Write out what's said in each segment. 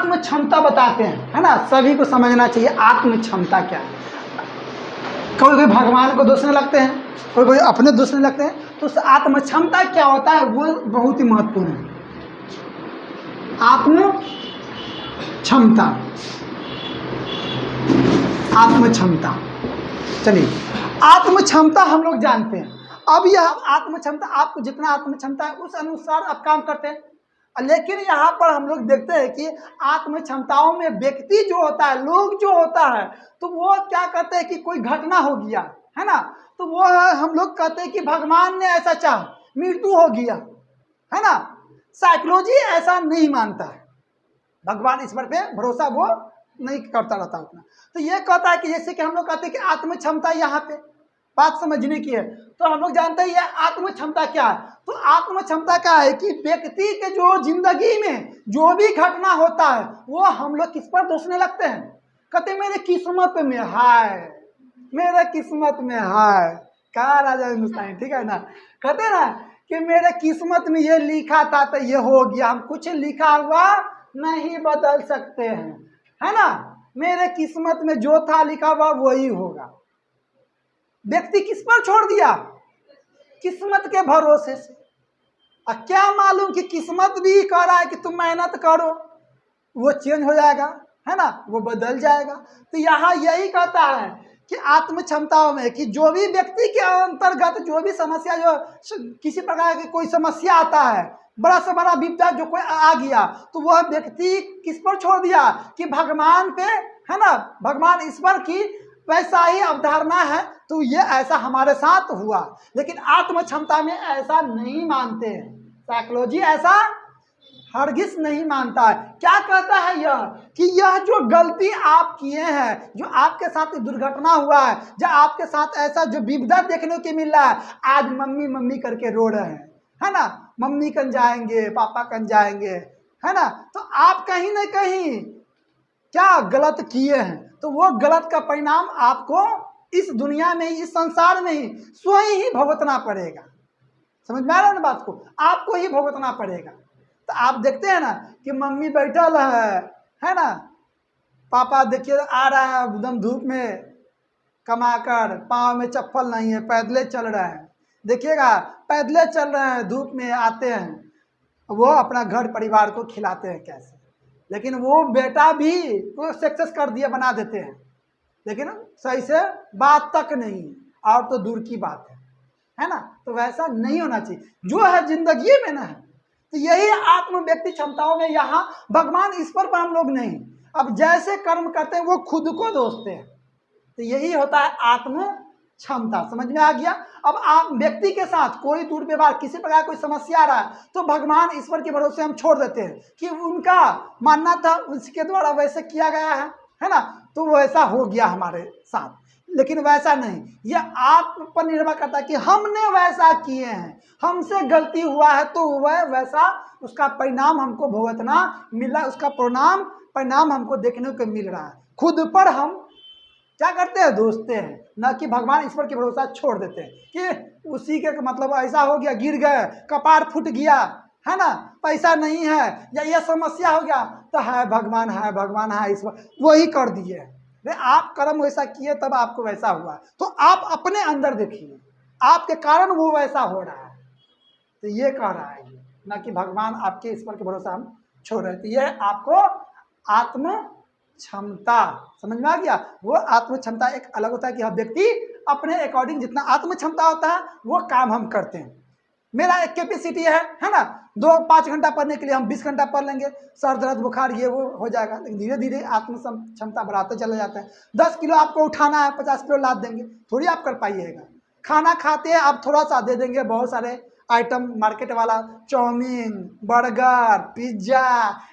आत्म क्षमता बताते हैं, है ना। सभी को समझना चाहिए आत्म क्षमता क्या है। कोई कोई भगवान को दोषने लगते हैं, कोई कोई अपने दोषने लगते हैं, तो उस आत्म क्षमता क्या होता है वो बहुत ही महत्वपूर्ण है। आत्म क्षमता, आत्म क्षमता, चलिए आत्म क्षमता हम लोग जानते हैं। अब यह आत्म क्षमता, आपको जितना आत्म क्षमता है उस अनुसार आप काम करते हैं। लेकिन यहाँ पर हम लोग देखते हैं कि आत्म क्षमताओं में व्यक्ति जो होता है, लोग जो होता है, तो वो क्या करते हैं कि कोई घटना हो गया है ना, तो वो हम लोग कहते हैं कि भगवान ने ऐसा चाहा, मृत्यु हो गया, है ना। साइकोलॉजी ऐसा नहीं मानता है, भगवान ईश्वर पे भरोसा वो नहीं करता रहता उतना। तो ये कहता है कि जैसे कि हम लोग कहते हैं कि आत्म क्षमता यहाँ पे बात समझने की है, तो हम लोग जानते हैं ये आत्म क्षमता क्या है। तो आत्म क्षमता क्या है कि व्यक्ति के जो जिंदगी में जो भी घटना होता है वो हम लोग किस पर दोषने लगते हैं, कहते मेरे किस्मत में है, मेरे किस्मत में है। कहा राजा हिंदुस्तानी, ठीक है ना, कहते ना कि मेरे किस्मत में ये लिखा था तो ये हो गया, हम कुछ लिखा हुआ नहीं बदल सकते हैं, है ना। मेरे किस्मत में जो था लिखा हुआ वही होगा। व्यक्ति किस पर छोड़ दिया, किस्मत के भरोसे से। और क्या मालूम कि किस्मत भी कह रहा है कि तुम मेहनत करो, वो चेंज हो जाएगा, है ना, वो बदल जाएगा। तो यहाँ यही कहता है कि आत्म क्षमताओं में कि जो भी व्यक्ति के अंतर्गत जो भी समस्या, जो किसी प्रकार की कोई समस्या आता है, बड़ा से बड़ा विपदा जो कोई आ गया, तो वह व्यक्ति किस पर छोड़ दिया कि भगवान पे, है ना, भगवान ईश्वर की वैसा ही अवधारणा है, तो ये ऐसा हमारे साथ हुआ। लेकिन आत्म क्षमता में ऐसा नहीं मानते हैं, साइकोलॉजी ऐसा हरगिज नहीं मानता है। क्या कहता है यह कि यह जो गलती आप किए हैं, जो आपके साथ दुर्घटना हुआ है, जो आपके साथ ऐसा जो विपदा देखने को मिल रहा है, आज मम्मी मम्मी करके रो रहे हैं, है ना, मम्मी कन जाएंगे, पापा कन जाएंगे, है ना, तो आप कहीं ना कहीं क्या गलत किए हैं, तो वो गलत का परिणाम आपको इस दुनिया में, इस संसार में ही स्वयं ही भुगतना पड़ेगा। समझ में आ रहा है ना बात को, आपको ही भुगतना पड़ेगा। तो आप देखते हैं ना कि मम्मी बैठल है ना, पापा देखिए आ रहा है एकदम धूप में कमाकर, पाँव में चप्पल नहीं है, पैदले चल रहे हैं, देखिएगा पैदले चल रहे हैं, धूप में आते हैं, वो अपना घर परिवार को खिलाते हैं कैसे। लेकिन वो बेटा भी वो सक्सेस कर दिया, बना देते हैं, लेकिन सही से बात तक नहीं, और तो दूर की बात है ना। तो वैसा नहीं होना चाहिए जो है जिंदगी में ना है। तो यही आत्म व्यक्ति क्षमताओं में यहाँ भगवान ईश्वर पर हम लोग नहीं, अब जैसे कर्म करते हैं वो खुद को दोषते हैं। तो यही होता है आत्म क्षमता। समझ में आ गया। अब आप व्यक्ति के साथ कोई दुर्व्यवहार, किसी प्रकार कोई समस्या आ रहा है, तो भगवान ईश्वर के भरोसे हम छोड़ देते हैं कि उनका मानना था, उसके द्वारा वैसे किया गया है ना, तो वैसा हो गया हमारे साथ। लेकिन वैसा नहीं, यह आप पर निर्भर करता है कि हमने वैसा किए हैं, हमसे गलती हुआ है तो वह वैसा उसका परिणाम हमको भुगतना मिल रहा है, उसका परिणाम हमको देखने को मिल रहा है। खुद पर हम क्या करते हैं, दोषते हैं, न कि भगवान ईश्वर के भरोसा छोड़ देते हैं कि उसी के मतलब ऐसा हो गया, गिर गए, कपार फूट गया, है ना, पैसा नहीं है, या यह समस्या हो गया, तो है भगवान, है भगवान, है ईश्वर, वही कर दिए। आप कर्म वैसा किए तब आपको वैसा हुआ, तो आप अपने अंदर देखिए, आपके कारण वो वैसा हो रहा है। तो ये कह रहा है ये, न कि भगवान आपके ईश्वर के भरोसा हम छोड़ रहे थे। ये आपको आत्म क्षमता समझ में आ गया। वो आत्म क्षमता एक अलग होता है कि हम व्यक्ति अपने अकॉर्डिंग जितना आत्म क्षमता होता है वो काम हम करते हैं। मेरा एक कैपेसिटी है ना, 2-5 घंटा पढ़ने के लिए हम 20 घंटा पढ़ लेंगे, सर दर्द बुखार ये वो हो जाएगा। लेकिन धीरे धीरे आत्म क्षमता बढ़ाते चले जाते हैं। 10 किलो आपको उठाना है, 50 किलो लाद देंगे, थोड़ी आप कर पाइएगा। खाना खाते हैं आप थोड़ा सा दे देंगे, बहुत सारे आइटम मार्केट वाला, चाउमीन, बर्गर, पिज्जा,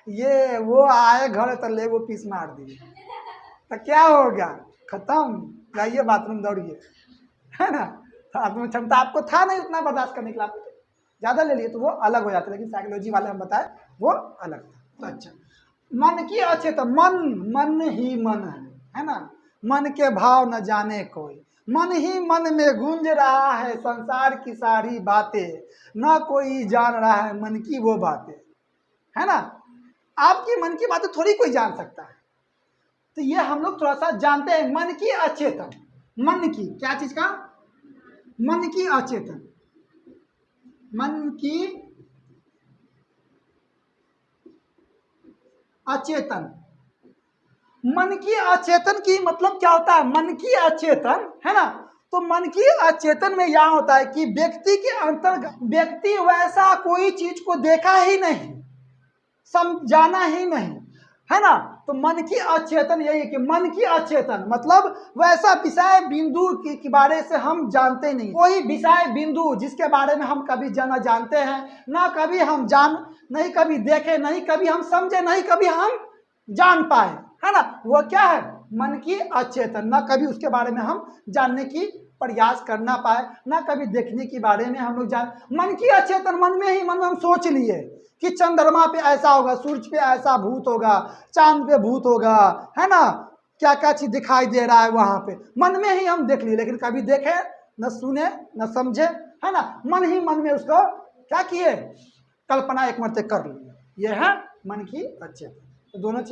ये वो आए घर तो ले वो पीस मार दिए, तो क्या होगा, खत्म, जाइए बाथरूम दौड़िए, है ना। आत्म क्षमता आपको था नहीं उतना बर्दाश्त करने के लिए, आप ज़्यादा ले लिए तो वो अलग हो जाता है। लेकिन साइकोलॉजी वाले हम बताए वो अलग था। तो अच्छा, मन की अच्छे, तो मन ही मन है ना, मन के भाव न जाने कोई, मन ही मन में गूंज रहा है संसार की सारी बातें, न कोई जान रहा है मन की वो बातें, है ना। आपकी मन की बातें थोड़ी कोई जान सकता है। तो ये हम लोग थोड़ा सा जानते हैं, मन की अचेतन, मन की क्या चीज का, मन की अचेतन, मन की अचेतन। मन की अचेतन की मतलब क्या होता है, मन की अचेतन है ना। तो मन की अचेतन में यह होता है कि व्यक्ति के अंतर्गत, व्यक्ति वैसा कोई चीज को देखा ही नहीं, समझाना ही नहीं, है ना। तो मन की अचेतन यही है कि मन की अचेतन मतलब वैसा विषय बिंदु के बारे से हम जानते नहीं, कोई विषय बिंदु जिसके बारे में हम कभी जाना जानते हैं ना, कभी हम जान नहीं, कभी देखे नहीं, कभी हम समझे नहीं, कभी हम जान पाए, है ना। वो क्या है, मन की अचेतन, ना कभी उसके बारे में हम जानने की प्रयास करना पाए, ना कभी देखने के बारे में हम लोग जान। मन की अचेतन मन में ही मन में हम सोच लिए कि चंद्रमा पे ऐसा होगा, सूरज पे ऐसा भूत होगा, चांद पे भूत होगा, है ना, क्या क्या चीज दिखाई दे रहा है वहां पे, मन में ही हम देख लिए, लेकिन कभी देखे न सुने न समझे, है ना। मन ही मन में उसको क्या किए, कल्पना एक मरते कर लिए। यह है मन की अचेतन। तो दोनों चीज